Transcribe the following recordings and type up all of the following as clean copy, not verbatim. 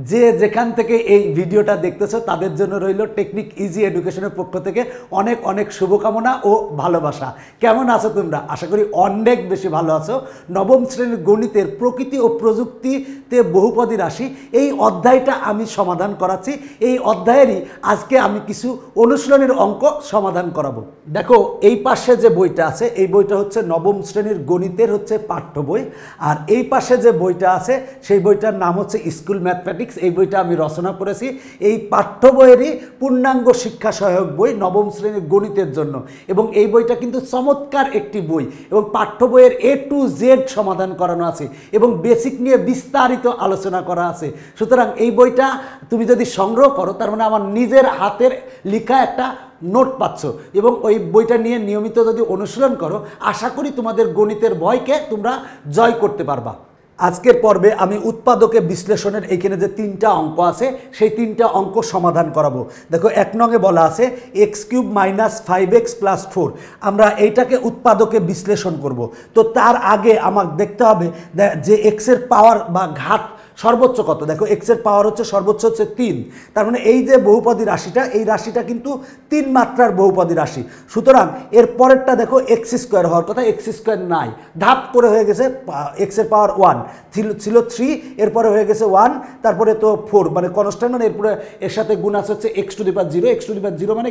যে যেখান থেকে এই ভিডিওটা দেখতেছো তাদের জন্য রইল টেকনিক ইজি এডুকেশনের পক্ষ থেকে অনেক অনেক শুভকামনা ও ভালোবাসা। কেমন আছো তোমরা? আশা করি অনেক বেশি ভালো আছো। নবম শ্রেণীর গণিতের প্রকৃতি ও প্রযুক্তিতে বহুপদী রাশি এই অধ্যায়টা আমি সমাধান করাচ্ছি। এই অধ্যায়েরই আজকে আমি কিছু অনুশীলনের অঙ্ক সমাধান করাবো। দেখো এই পাশে যে বইটা আছে এই বইটা হচ্ছে নবম শ্রেণীর গণিতের হচ্ছে পাঠ্য বই, আর এই পাশে যে বইটা আছে সেই বইটার নাম হচ্ছে স্কুল ম্যাথমেটিক্স। এই বইটা আমি রচনা করেছি। এই পাঠ্য বইয়েরই পূর্ণাঙ্গ শিক্ষা সহায়ক বই নবম শ্রেণীর গণিতের জন্য, এবং এই বইটা কিন্তু চমৎকার একটি বই এবং পাঠ্য বইয়ের A to Z সমাধান করানো আছে এবং বেসিক নিয়ে বিস্তারিত আলোচনা করা আছে। সুতরাং এই বইটা তুমি যদি সংগ্রহ করো তার মানে আমার নিজের হাতের লেখা একটা নোট পাচ্ছ, এবং ওই বইটা নিয়ে নিয়মিত যদি অনুশীলন করো আশা করি তোমাদের গণিতের ভয়কে তোমরা জয় করতে পারবা। আজকের পর্বে আমি উৎপাদকে বিশ্লেষণের এইখানে যে তিনটা অঙ্ক আছে সেই তিনটা অঙ্ক সমাধান করাবো। দেখো 1 নংয়ে বলা আছে x³ - 5x + 4। আমরা এইটাকে উৎপাদকে বিশ্লেষণ করব। তো তার আগে আমাকে দেখতে হবে যে x এর পাওয়ার বা ঘাত সর্বোচ্চ কত। দেখো x এর পাওয়ার হচ্ছে সর্বোচ্চ হচ্ছে 3, তার মানে এই যে বহুপদী রাশিটা এই রাশিটা কিন্তু 3 মাত্রার বহুপদী রাশি। সুতরাং এর পরেরটা দেখো x² হওয়ার কথা, x² নাই, ধাপ করে হয়ে গেছে x এর পাওয়ার 1 ছিল 3, এরপরে হয়ে গেছে 1, তারপরে তো 4 মানে কনস্ট্যান্ট, মানে এরপরে এর সাথে গুণ আছে হচ্ছে x⁻0। x⁻0 মানে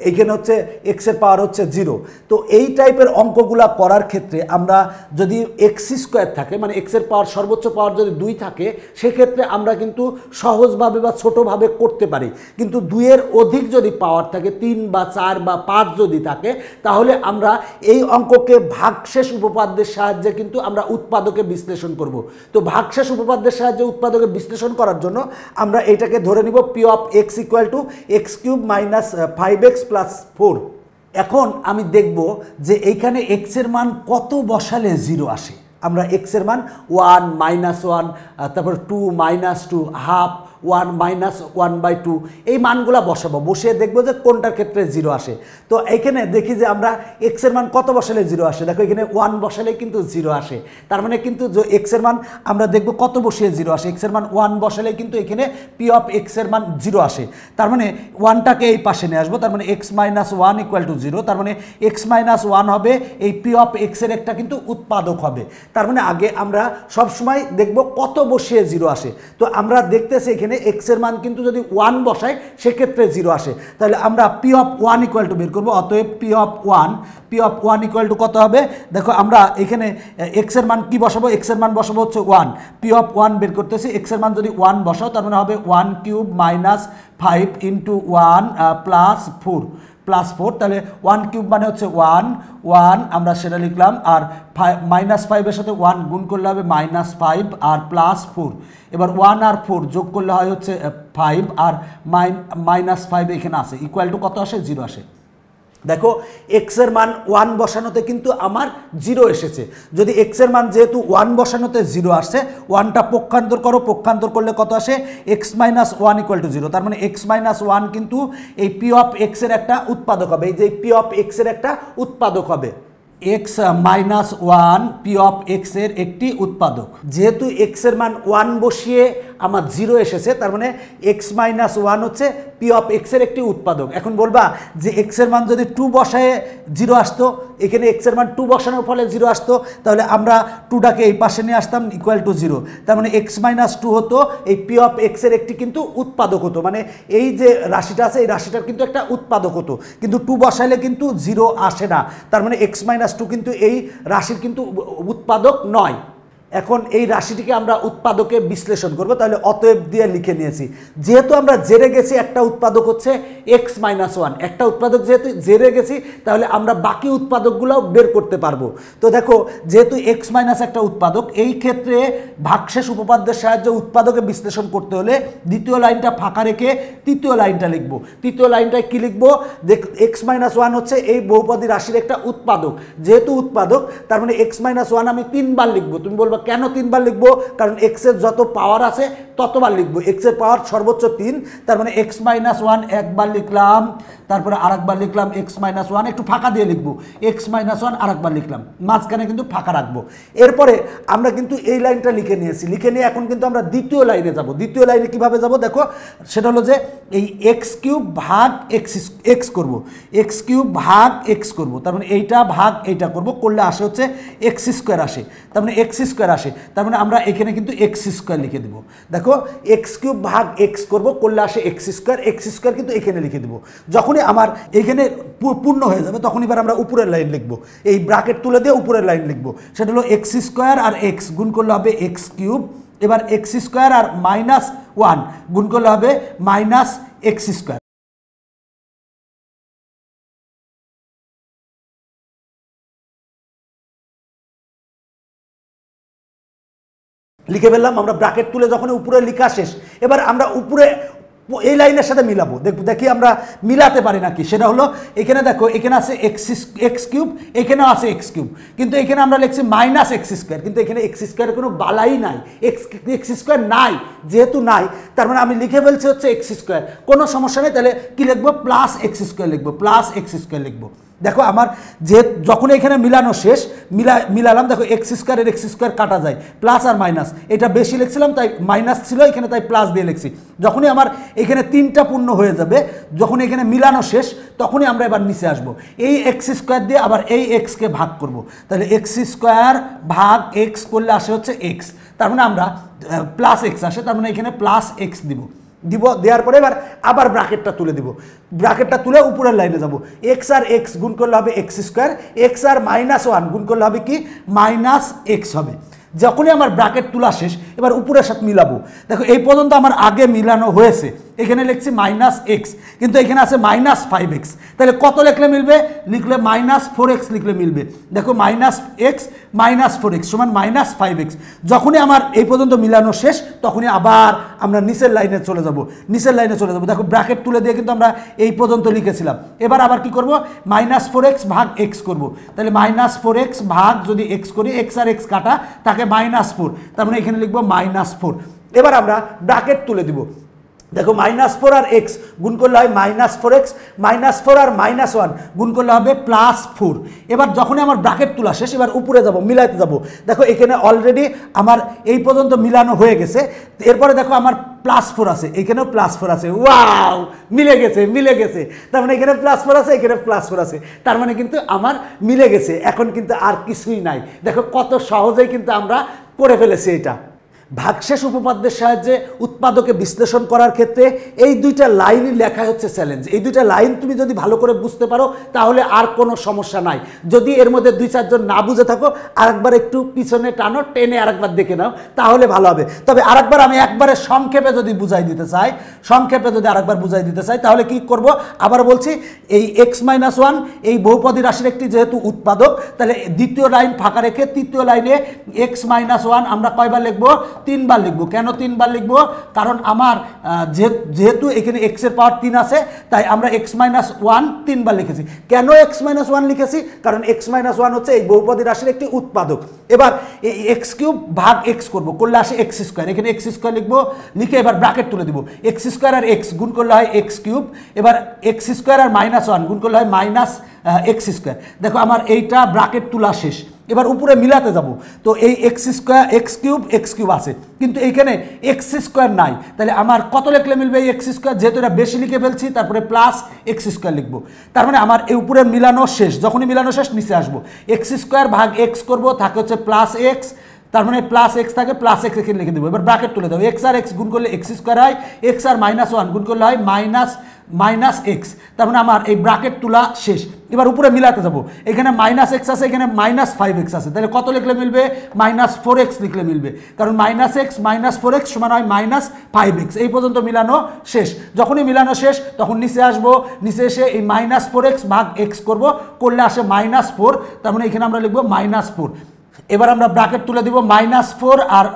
এইখানে হচ্ছে x এর পাওয়ার হচ্ছে 0। তো এই টাইপের অঙ্কগুলা করার ক্ষেত্রে আমরা যদি x² থাকে মানে x এর পাওয়ার সর্বোচ্চ পাওয়ার যদি 2 থাকে সেক্ষেত্রে আমরা কিন্তু সহজভাবে বা ছোটোভাবে করতে পারি। কিন্তু 2 এর অধিক যদি পাওয়ার থাকে 3 বা 4 বা 5 যদি থাকে তাহলে আমরা এই অঙ্ককে ভাগশেষ উপপাদ্যের সাহায্যে কিন্তু আমরা উৎপাদকে বিশ্লেষণ করব। তো ভাগশেষ উপপাদ্যের সাহায্যে উৎপাদকে বিশ্লেষণ করার জন্য আমরা এটাকে ধরে নিব P of x = x³ - 5x + 4। এখন আমি দেখব যে এইখানে x এর মান কত বসালে 0 আসে। আমরা x এর মান 1 -1 তারপর 2 -2 হাফ 1 -1/2 এই মানগুলা বসাবো, বসিয়ে দেখবো যে কোনটার ক্ষেত্রে 0 আসে। তো এইখানে দেখি যে আমরা x এর মান কত বসালে 0 আসে। দেখো এখানে 1 বসালে কিন্তু 0 আসে, তার মানে কিন্তু যে x এর মান আমরা দেখবো কত বসিয়ে 0 আসে। x এর মান 1 বসালে কিন্তু এখানে P of x এর মান 0 আসে, তার মানে 1টাকে এই পাশে নিয়ে আসবো, তার মানে x - 1 = 0, তার মানে x - 1 হবে এই P of x এর একটা কিন্তু উৎপাদক হবে। তার মানে আগে আমরা সবসময় দেখবো কত বসিয়ে 0 আসে। তো আমরা দেখতেছি এখানে x এর মান কিন্তু যদি 1 বসাই সেক্ষেত্রে 0 আসে, তাহলে আমরা P of 1 = বের করবো। অতএব P of 1 = কত হবে? দেখো আমরা এখানে x এর মান কি বসাবো, x এর মান বসাবো হচ্ছে 1। P of 1 বের করতেছি, x এর মান যদি 1 বসাও তার মানে হবে 1³ - 5 × 1 + 4, তাহলে 1³ মানে হচ্ছে 1 আমরা সেটা লিখলাম, আর -5 এর সাথে 1 গুণ করলে হবে -5 আর +4। এবার 1 আর 4 যোগ করলে হয় হচ্ছে 5, আর -5 এখানে আছে ইকুয়াল টু কত আসে? 0 আসে। দেখো x এর মান 1 বসানোতে কিন্তু আমার 0 এসেছে। যদি x এর মান যেহেতু 1 বসানোতে 0 আসছে, 1টা পক্ষান্তর করো, পক্ষান্তর করলে কত আসে? x - 1 = 0, তার মানে x - 1 কিন্তু এই P of x এর একটা উৎপাদক হবে। এই যে P of x এর একটা উৎপাদক হবে, x - 1 P of x এর একটি উৎপাদক। যেহেতু x এর মান 1 বসিয়ে আমার 0 এসেছে, তার মানে x - 1 হচ্ছে P of x এর একটি উৎপাদক। এখন বলবা যে x এর মান যদি 2 বসায় 0 আসতো, এখানে x এর মান 2 বসানোর ফলে 0 আসতো, তাহলে আমরা 2টাকে এই পাশে নিয়ে আসতাম = 0, তার মানে x - 2 হতো এই P of x এর একটি কিন্তু উৎপাদক হতো, মানে এই যে রাশিটা আছে এই রাশিটার কিন্তু একটা উৎপাদক হতো। কিন্তু 2 বসাইলে কিন্তু 0 আসে না, তার মানে x - 2 কিন্তু এই রাশির কিন্তু উৎপাদক নয়। এখন এই রাশিটিকে আমরা উৎপাদকে বিশ্লেষণ করব, তাহলে অতএব দিয়ে লিখে নিয়েছি। যেহেতু আমরা জেনে গেছি একটা উৎপাদক হচ্ছে x - 1, একটা উৎপাদক যেহেতু জেনে গেছি তাহলে আমরা বাকি উৎপাদকগুলোও বের করতে পারবো। তো দেখো যেহেতু x - একটা উৎপাদক, এই ক্ষেত্রে ভাগশেষ উপপাদ্যের সাহায্যে উৎপাদকে বিশ্লেষণ করতে হলে দ্বিতীয় লাইনটা ফাঁকা রেখে তৃতীয় লাইনটা লিখবো। তৃতীয় লাইনটায় কি লিখবো? দেখ x - 1 হচ্ছে এই বহুপদী রাশির একটা উৎপাদক, যেহেতু উৎপাদক তার মানে x - 1 আমি 3 বার লিখবো। তুমি বলবো কেন 3 বার লিখবো? কারণ এক্স এর যত পাওয়ার আছে ততবার লিখবো। এক্স এর পাওয়ার সর্বোচ্চ 3, তার মানে এক্স মাইনাস 1 একবার লিখলাম, তারপরে আরেকবার লিখলাম এক্স মাইনাস 1, একটু ফাঁকা দিয়ে লিখবো এক্স মাইনাস 1, আরেকবার লিখলাম, মাঝখানে কিন্তু ফাঁকা রাখবো। এরপরে আমরা কিন্তু এই লাইনটা লিখে নিয়েছি, লিখে নিয়ে এখন কিন্তু আমরা দ্বিতীয় লাইনে যাব। দ্বিতীয় লাইনে কিভাবে যাব দেখো, সেটা হলো যে এই এক্স কিউব ভাগ এক্স করবো, এক্স কিউব ভাগ এক্স করবো, তার মানে এইটা ভাগ এইটা করবো, করলে আসে হচ্ছে এক্স স্কোয়ার আসে, তার মানে এক্স স্কোয়ার আসে, তার মানে আমরা এখানে কিন্তু এক্স স্কোয়ার লিখে দেবো। দেখো এক্স কিউব ভাগ এক্স করবো, করলে আসে এক্স স্কোয়ার কিন্তু এখানে লিখে দেবো। যখনই আমার এখানে পূর্ণ হয়ে যাবে তখন এবার আমরা উপরের লাইন লিখবো, এই ব্র্যাকেট তুলে দিয়ে উপরের লাইন লিখবো, সেটা হলো এক্স স্কোয়ার আর এক্স গুণ করলে হবে এক্স কিউব, এবার এক্স স্কোয়ার আর মাইনাস 1 গুণ করলে হবে মাইনাস এক্স স্কোয়ার। লিখে ফেললাম আমরা, ব্র্যাকেট তুলে যখন উপরে লেখা শেষ, এবার আমরা উপরে এই লাইনের সাথে মিলাবো, দেখি আমরা মিলাতে পারি নাকি। সেটা হলো এখানে দেখো, এখানে আছে এক্স কিউব, এখানেও আছে এক্স কিউব, কিন্তু এখানে আমরা লিখছি মাইনাস এক্স স্কোয়ার, কিন্তু এখানে এক্স স্কোয়ারের কোনো বালাই নাই, এক্স স্কোয়ার নাই, যেহেতু নাই তার মানে আমি লিখে ফেলছি হচ্ছে এক্স স্কোয়ার, কোনো সমস্যা নেই। তাহলে কি লিখবো? প্লাস এক্স স্কোয়ার লিখবো, প্লাস এক্স স্কোয়ার লিখবো। দেখো আমার যে যখন এখানে মিলানো শেষ, মিলালাম, দেখো এক্স স্কোয়ারের এক্স স্কোয়ার কাটা যায়, প্লাস আর মাইনাস, এটা বেশি লিখছিলাম তাই মাইনাস ছিল এখানে, তাই প্লাস দিয়ে লিখছি। যখনই আমার এখানে 3টা পূর্ণ হয়ে যাবে, যখন এখানে মিলানো শেষ, তখনই আমরা এবার নিচে আসব, এই এক্স স্কোয়ার দিয়ে আবার এই এক্সকে ভাগ করব, তাহলে এক্স স্কোয়ার ভাগ এক্স করলে আসে হচ্ছে এক্স, তার মানে আমরা প্লাস এক্স আসে, তার মানে এখানে প্লাস এক্স দিব, দেওয়ার পরে এবার আবার ব্র্যাকেটটা তুলে দিব, ব্র্যাকেটটা তুলে উপরের লাইনে যাব, এক্স আর এক্স গুণ করলে হবে এক্স স্কোয়ার, এক্স আর মাইনাস 1 গুণ করলে হবে কি মাইনাস এক্স হবে। যখনই আমার ব্র্যাকেট তোলা শেষ, এবার উপরের সাথে মিলাবো। দেখো এই পর্যন্ত আমার আগে মিলানো হয়েছে, এখানে লিখছি মাইনাস এক্স, কিন্তু এখানে আছে মাইনাস 5x, তাহলে কত লিখলে মিলবে? লিখলে মাইনাস 4x লিখলে মিলবে। দেখো মাইনাস এক্স মাইনাস 4x সমান মাইনাস 5x। যখনই আমার এই পর্যন্ত মিলানো শেষ, তখনই আবার আমরা নিচের লাইনে চলে যাব, নিচের লাইনে চলে যাব। দেখো ব্র্যাকেট তুলে দিয়ে কিন্তু আমরা এই পর্যন্ত লিখেছিলাম, এবার আবার কি করব? মাইনাস 4x ভাগ এক্স করব, তাহলে মাইনাস 4x ভাগ যদি এক্স করি, এক্স আর এক্স কাটা তাকে মাইনাস 4, তার মানে এখানে লিখবো মাইনাস 4। এবার আমরা ব্র্যাকেট তুলে দিব, দেখো মাইনাস 4 আর এক্স গুণ করলে হয় মাইনাস 4x, মাইনাস 4 আর মাইনাস 1 গুণ করলে হবে প্লাস 4। এবার যখনই আমার ব্র্যাকেট তোলা শেষ, এবার উপরে যাব, মিলাইতে যাব। দেখো এখানে অলরেডি আমার এই পর্যন্ত মিলানো হয়ে গেছে, এরপরে দেখো আমার প্লাস 4 আছে, এখানেও প্লাস 4 আছে, ওয়াও মিলে গেছে, মিলে গেছে। তার মানে এখানে প্লাস 4 আছে, এখানে প্লাস 4 আছে, তার মানে কিন্তু আমার মিলে গেছে, এখন কিন্তু আর কিছুই নাই। দেখো কত সহজেই কিন্তু আমরা করে ফেলেছি এটা। ভাগশেষ উপপাদ্যের সাহায্যে উৎপাদকে বিশ্লেষণ করার ক্ষেত্রে এই দুইটা লাইনই লেখা হচ্ছে চ্যালেঞ্জ। এই দুইটা লাইন তুমি যদি ভালো করে বুঝতে পারো তাহলে আর কোনো সমস্যা নাই। যদি এর মধ্যে 2-4 জন না বুঝে থাকো, আরেকবার একটু পিছনে টানো, টেনে আরেকবার দেখে নাও, তাহলে ভালো হবে। তবে আরেকবার আমি একবারে সংক্ষেপে যদি বুঝাই দিতে চাই, সংক্ষেপে যদি আরেকবার বুঝাই দিতে চাই, তাহলে কি করব? আবার বলছি, এই x-1 এই বহুপদী রাশির একটি যেহেতু উৎপাদক, তাহলে দ্বিতীয় লাইন ফাঁকা রেখে তৃতীয় লাইনে x-1 আমরা কয়বার লিখবো? 3 বার লিখবো। কেন 3 বার লিখবো? কারণ আমার যেহেতু এখানে x এর পাওয়ার 3 আছে, তাই আমরা x-1 3 বার লিখেছি। কেন x-1 লিখেছি? কারণ x-1 হচ্ছে এই বহুপদী রাশির একটি উৎপাদক। এবার এই x কিউব ভাগ x করব, করলে আসে x স্কোয়ার, এখানে x স্কোয়ার লিখবো, লিখে এবার ব্র্যাকেট তুলে দিব, x স্কোয়ার আর x গুণ করলে হয় x কিউব, এবার x স্কোয়ার আর -1 গুণ করলে হয় মাইনাস x স্কোয়ার। দেখো আমার এইটা ব্র্যাকেট তোলা শেষ, এবার উপরে মিলাতে যাব। তো এই এক্স কিউব আছে, কিন্তু এইখানে এক্স স্কোয়ার নাই, তাহলে আমার কত লিখলে মিলবে? এই এক্স স্কোয়ার, যেহেতু এটা বেশি লিখে ফেলছি, তারপরে প্লাস এক্স স্কোয়ার লিখবো। তার মানে আমার এই উপরে মিলানো শেষ, যখনই মিলানো শেষ নিচে আসবো, এক্স স্কোয়ার ভাগ এক্স করবো, থাকে হচ্ছে প্লাস এক্স, তার মানে প্লাস এক্স থাকে, প্লাস এক্স এখানে লিখে দেবো। এবার ব্র্যাকেট তুলে দেবো, এক্স আর এক্স গুণ করলে এক্স স্কোয়ার হয়, এক্স আর -1 গুণ করলে হয় মাইনাস এক্স। তার মানে আমার এই ব্র্যাকেট তোলা শেষ। এবার উপরে মিলাতে যাব, এখানে -x আছে, এখানে -5x আছে, তাহলে কত লিখলে মিলবে? -4x লিখলে মিলবে, কারণ -4x সমান হয় -5x। এই পর্যন্ত মিলানো শেষ। যখনই মিলানো শেষ, তখন নিচে আসবো, নিচে এসে এই -4x ভাগ x করব, করলে আসে -4, তার মানে এখানে আমরা লিখবো -4। এবার আমরা ব্র্যাকেট তুলে দিব, -4 আর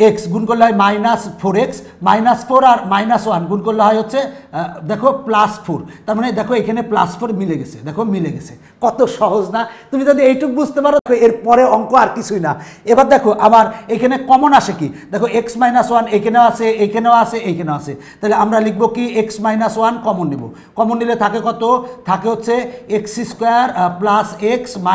এক্স গুণ করলে হয় -4x, -4 আর -1 গুণ করলে হয় হচ্ছে দেখো +4। তার মানে দেখো এখানে +4 মিলে গেছে, দেখো মিলে গেছে। কত সহজ না? তুমি যদি এইটুকু বুঝতে পারো এর পরে অঙ্ক আর কিছুই না। এবার দেখো আবার এখানে কমন আসে কি, দেখো x - 1 এখানেও আছে, এখানেও আছে, এখানেও আছে। তাহলে আমরা লিখবো কি x - 1 কমন নিব। কমন নিলে থাকে কত, থাকে হচ্ছে x² + x -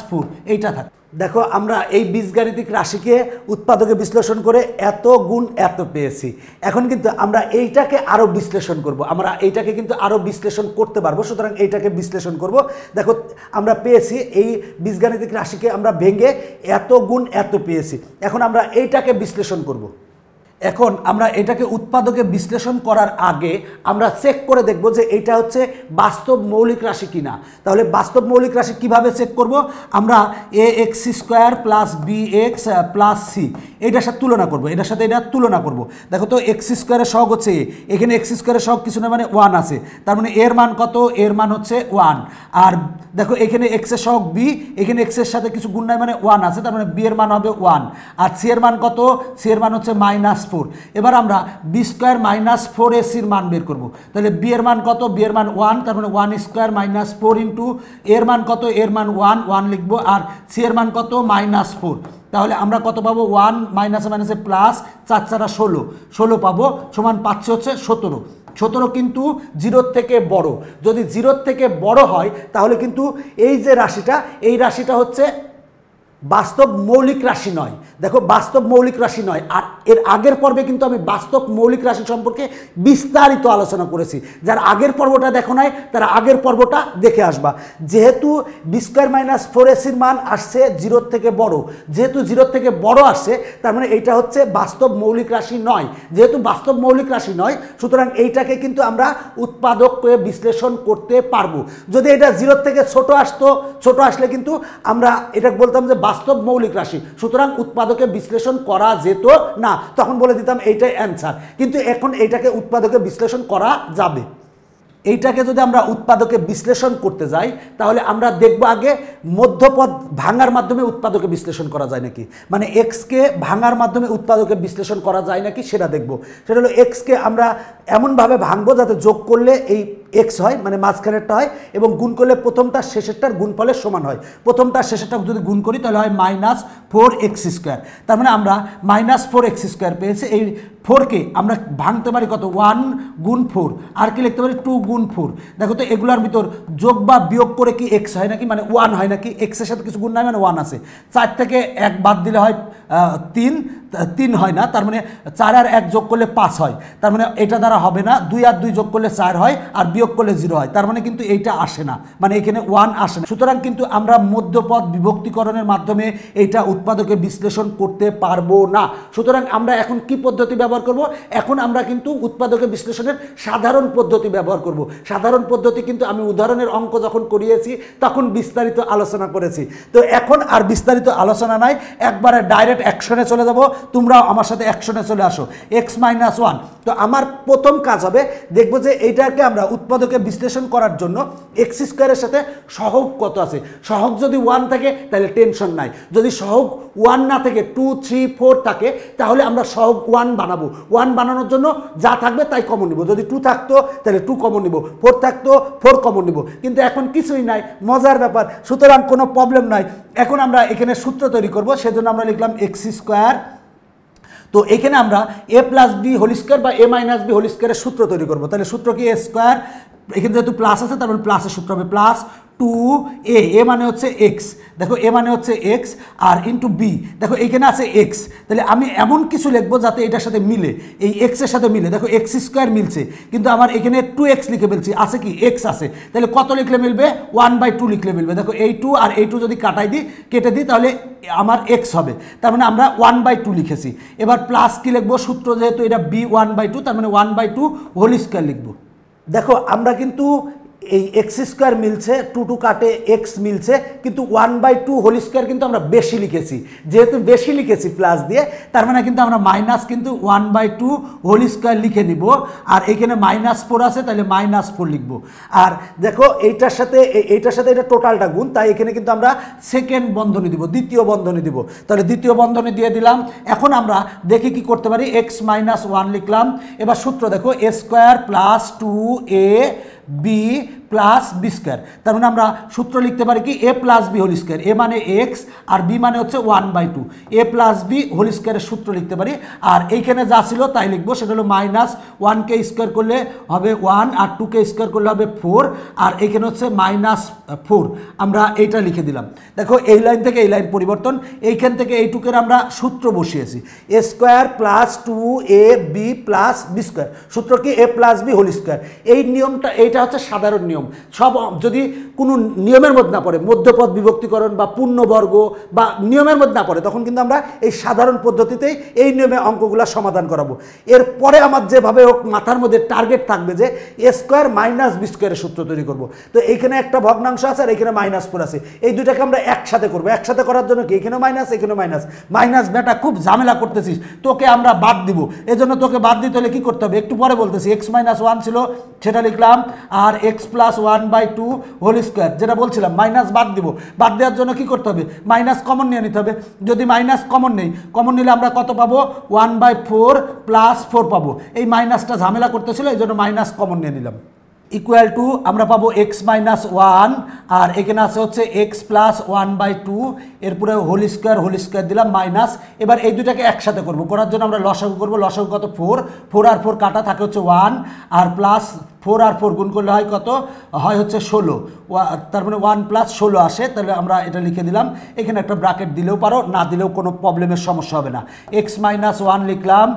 4 এইটা থাকে। দেখো আমরা এই বীজগাণিতিক রাশিকে উৎপাদকে বিশ্লেষণ করে এত গুণ এত পেয়েছি। এখন কিন্তু আমরা এইটাকে আরও বিশ্লেষণ করব, আমরা এইটাকে কিন্তু আরও বিশ্লেষণ করতে পারবো। সুতরাং এইটাকে বিশ্লেষণ করব। দেখো আমরা পেয়েছি এই বীজগাণিতিক রাশিকে আমরা ভেঙে এত গুণ এত পেয়েছি। এখন আমরা এইটাকে বিশ্লেষণ করব। এখন আমরা এটাকে উৎপাদকে বিশ্লেষণ করার আগে আমরা চেক করে দেখব যে এটা হচ্ছে বাস্তব মৌলিক রাশি কিনা। তাহলে বাস্তব মৌলিক রাশি কিভাবে চেক করব, আমরা ax² + bx + c এটার সাথে তুলনা করব, এটার সাথে এটা তুলনা করব। দেখো তো x² এর সহগ হচ্ছে এখানে x² এর সহগ কিছু না মানে 1 আছে, তার মানে এর মান কত, এর মান হচ্ছে 1। আর দেখো এখানে x এর সহগ b, এখানে x এর সাথে কিছু গুণ নাই মানে 1 আছে, তার মানে b এর মান হবে 1। আর c এর মান কত, c এর মান হচ্ছে -4। এবার আমরা b² - 4ac এর মান বের করব। তাহলে b এর মান কত, b এর মান 1, তার মানে 1² - 4 ইন্টু এর মান কত, এর মান 1 লিখবো, আর c এর মান কত -4। তাহলে আমরা কত পাবো, 1 মাইনাসে প্লাস 4 4 16 পাবো, সমান পাচ্ছে হচ্ছে 17। 17 কিন্তু 0 থেকে বড়। যদি 0 থেকে বড় হয় তাহলে কিন্তু এই যে রাশিটা, এই রাশিটা হচ্ছে বাস্তব মৌলিক রাশি নয়। দেখো বাস্তব মৌলিক রাশি নয়। আর এর আগের পর্বে কিন্তু আমি বাস্তব মৌলিক রাশি সম্পর্কে বিস্তারিত আলোচনা করেছি। যার আগের পর্বটা দেখো নাই তারা আগের পর্বটা দেখে আসবা। যেহেতু b² - 4ac এর মান আসছে 0 থেকে বড়, যেহেতু 0 থেকে বড় আসছে তার মানে এইটা হচ্ছে বাস্তব মৌলিক রাশি নয়। যেহেতু বাস্তব মৌলিক রাশি নয় সুতরাং এইটাকে কিন্তু আমরা উৎপাদকে বিশ্লেষণ করতে পারবো। যদি এটা 0 থেকে ছোট আসতো, ছোট আসলে কিন্তু আমরা এটা বলতাম যে বাস্তব মৌলিক রাশি, সুতরাং উৎপাদকে বিশ্লেষণ করা যেত না, তখন বলে দিতাম এইটাই অ্যান্সার। কিন্তু এখন এইটাকে উৎপাদকে বিশ্লেষণ করা যাবে। এইটাকে যদি আমরা উৎপাদকে বিশ্লেষণ করতে যাই তাহলে আমরা দেখব আগে মধ্যপদ ভাঙার মাধ্যমে উৎপাদকে বিশ্লেষণ করা যায় নাকি, মানে এক্সকে ভাঙার মাধ্যমে উৎপাদকে বিশ্লেষণ করা যায় নাকি সেটা দেখব। সেটা হলো এক্সকে আমরা এমনভাবে ভাঙবো যাতে যোগ করলে এই এক্স হয়, মানে মাঝখানেরটা হয়, এবং গুণ করলে প্রথমটা শেষেরটার গুণফলের সমান হয়। প্রথমটা শেষেরটা যদি গুণ করি তাহলে হয় -4x²। তার মানে আমরা -4x² পেয়েছি। এই 4কে আমরা ভাঙতে পারি কত, 1 গুণ 4, আর কি লিখতে পারি 2 গুণ 4। দেখো তো এগুলোর ভিতর যোগ বা বিয়োগ করে কি এক্স হয় নাকি, মানে 1 হয় নাকি, এক্সের সাথে কিছু গুণ নাই মানে 1 আছে। 4 থেকে 1 বাদ দিলে হয় 3 হয় না, তার মানে 4 আর 1 যোগ করলে 5 হয়, তার মানে এটা দ্বারা হবে না। 2 আর 2 যোগ করলে 4 হয়, আর বিয়োগ করলে 0 হয়, তার মানে কিন্তু এইটা আসে না, মানে এখানে 1 আসে না। সুতরাং কিন্তু আমরা মধ্যপদ বিভক্তিকরণের মাধ্যমে এইটা উৎপাদকে বিশ্লেষণ করতে পারবো না। সুতরাং আমরা এখন কি পদ্ধতি ব্যবহার করব, এখন আমরা কিন্তু উৎপাদকে বিশ্লেষণের সাধারণ পদ্ধতি ব্যবহার করব। সাধারণ পদ্ধতি কিন্তু আমি উদাহরণের অঙ্ক যখন করিয়েছি তখন বিস্তারিত আলোচনা করেছি। তো এখন আর বিস্তারিত আলোচনা নাই, একবারে ডাইরেক্ট অ্যাকশনে চলে যাব। তোমরাও আমার সাথে অ্যাকশনে চলে আসো। x - 1, তো আমার প্রথম কাজ হবে দেখবো যে এইটাকে আমরা উৎপাদকে বিশ্লেষণ করার জন্য x² এর সাথে সহগ কত আছে। সহগ যদি 1 থাকে তাহলে টেনশন নাই, যদি সহগ 1 না থেকে 2, 3, 4 থাকে তাহলে আমরা সহগ 1 বানাবো। 1 বানানোর জন্য যা থাকবে তাই কমন নিব। যদি 2 থাকতো তাহলে 2 কমন নিব, 4 থাকতো 4 কমন নিব। কিন্তু এখন কিছুই নাই, মজার ব্যাপার, সুতরাং কোনো প্রবলেম নাই। এখন আমরা এখানে সূত্র তৈরি করব, সেজন্য আমরা লিখলাম x²। তো এখানে আমরা a+b² বা a-b² এর সূত্র তৈরি করব। তাহলে সূত্র কি, a², এখানে যেহেতু প্লাস আছে তার মানে প্লাসের সূত্র হবে +2a, এ মানে হচ্ছে x, দেখো এ মানে হচ্ছে x, আর ইন্টু b, দেখো এখানে আছে x। তাহলে আমি এমন কিছু লিখবো যাতে এটার সাথে মিলে, এই x এর সাথে মিলে। দেখো x² মিলছে, কিন্তু আমার এখানে 2x লিখে ফেলছি, আছে কি x আছে, তাহলে কত লিখলে মিলবে, 1/2 লিখলে মিলবে। দেখো এই 2 আর এই 2 যদি কেটে দিই তাহলে আমার x হবে, তার মানে আমরা 1/2 লিখেছি। এবার প্লাস কি লিখবো, সূত্র যেহেতু এটা b 1/2, তার মানে 1/2 হোল স্কয়ার লিখবো। দেখো আমরা কিন্তু এই এক্স স্কোয়ার মিলছে, 2 কাটে এক্স মিলছে, কিন্তু 1/2 হোল স্কোয়ার কিন্তু আমরা বেশি লিখেছি। যেহেতু বেশি লিখেছি প্লাস দিয়ে, তার মানে কিন্তু আমরা মাইনাস কিন্তু 1/2 হোল স্কোয়ার লিখে নিব। আর এখানে -4 আছে, তাহলে -4 লিখব। আর দেখো এইটার সাথে এটা টোটালটা গুণ, তাই এখানে কিন্তু আমরা সেকেন্ড বন্ধনী দিব, দ্বিতীয় বন্ধনী দিব। তাহলে দ্বিতীয় বন্ধনী দিয়ে দিলাম। এখন আমরা দেখি কি করতে পারি, x-1 লিখলাম। এবার সূত্র দেখো, a² + 2ab plus B square. তার মানে আমরা সূত্র লিখতে পারি কি, a + b whole square. a মানে x আর b মানে হচ্ছে 1/2। a + b হোল স্কোয়ারের সূত্র লিখতে পারি। আর এইখানে যা ছিল তাই লিখবো, সেটা হলো -1কে স্কোয়ার করলে হবে 1, আর 2কে স্কোয়ার করলে হবে 4, আর এইখানে হচ্ছে -4। আমরা এইটা লিখে দিলাম। দেখো এই লাইন থেকে এই লাইন পরিবর্তন, এইখান থেকে এইটুকের আমরা সূত্র বসিয়েছি, a² + 2ab plus B square. সূত্র কি, a + b হোল স্কোয়ার। এই নিয়মটা, এইটা হচ্ছে সাধারণ নিয়ম। সব যদি কোনো নিয়মের মধ্যে না পড়ে, মধ্যপদ বিভক্তিকরণ বা পূর্ণবর্গ বা নিয়মের মধ্যে না পড়ে, তখন কিন্তু আমরা এই সাধারণ পদ্ধতিতেই এই নিয়মে অঙ্কগুলো সমাধান করাবো। এরপরে আমার যেভাবে হোক মাথার মধ্যে টার্গেট থাকবে যে a² - b স্কোয়ারের সূত্র তৈরি করব। তো এইখানে একটা ভগ্নাংশ আছে আর এখানে -4 আছে, এই দুটাকে আমরা একসাথে করবো। একসাথে করার জন্য কি, এখানে মাইনাস এখানে মাইনাস। বেটা খুব ঝামেলা করতেছিস, তোকে আমরা বাদ দিব। এই জন্য তোকে বাদ দিতে হলে কি করতে হবে একটু পরে বলতেছি। x-1 ছিল, সেটা লিখলাম। আর x + 1/2 হোল স্কোয়ার, যেটা বলছিলাম, মাইনাস বাদ দিব। বাদ দেওয়ার জন্য কি করতে হবে, মাইনাস কমন নিয়ে নিতে হবে। যদি মাইনাস কমন নেই, কমন নিলে আমরা কত পাবো, 1/4 + 4 পাবো। এই মাইনাসটা ঝামেলা করতেছিল, এই জন্য মাইনাস কমন নিয়ে নিলাম। ইকুয়াল টু আমরা পাবো x-1, আর এখানে আছে হচ্ছে x + 1/2, এরপরে হোল স্কোয়ার দিলাম মাইনাস। এবার এই দুটাকে একসাথে করব, করার জন্য আমরা লসাগু করব। লসাগু কত, 4 আর 4 কাটা থাকে হচ্ছে 1, আর প্লাস 4 আর 4 গুণ করলে হয় কত, হয় হচ্ছে 16। তার মানে 1 + 16 আসে। তাহলে আমরা এটা লিখে দিলাম। এখানে একটা ব্র্যাকেট দিলেও পারো, না দিলেও কোনো প্রবলেমের সমস্যা হবে না। x-1 লিখলাম,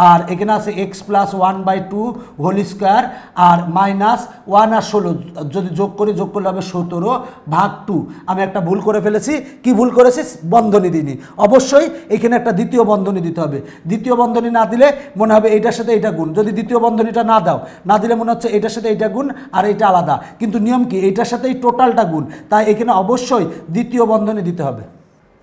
আর এখানে আছে x + 1/2 হোল স্কোয়ার, আর -1 আর 16 যদি যোগ করলে হবে 17/2। আমি একটা ভুল করে ফেলেছি। কি ভুল করেছি, বন্ধনী দিইনি। অবশ্যই এখানে একটা দ্বিতীয় বন্ধনী দিতে হবে। দ্বিতীয় বন্ধনী না দিলে মনে হবে এইটার সাথে এইটা গুণ। যদি দ্বিতীয় বন্ধনীটা না দিলে মনে হচ্ছে এইটার সাথে এইটা গুণ আর এইটা আলাদা, কিন্তু নিয়ম কি, এইটার সাথে এই টোটালটা গুণ। তাই এখানে অবশ্যই দ্বিতীয় বন্ধনী দিতে হবে।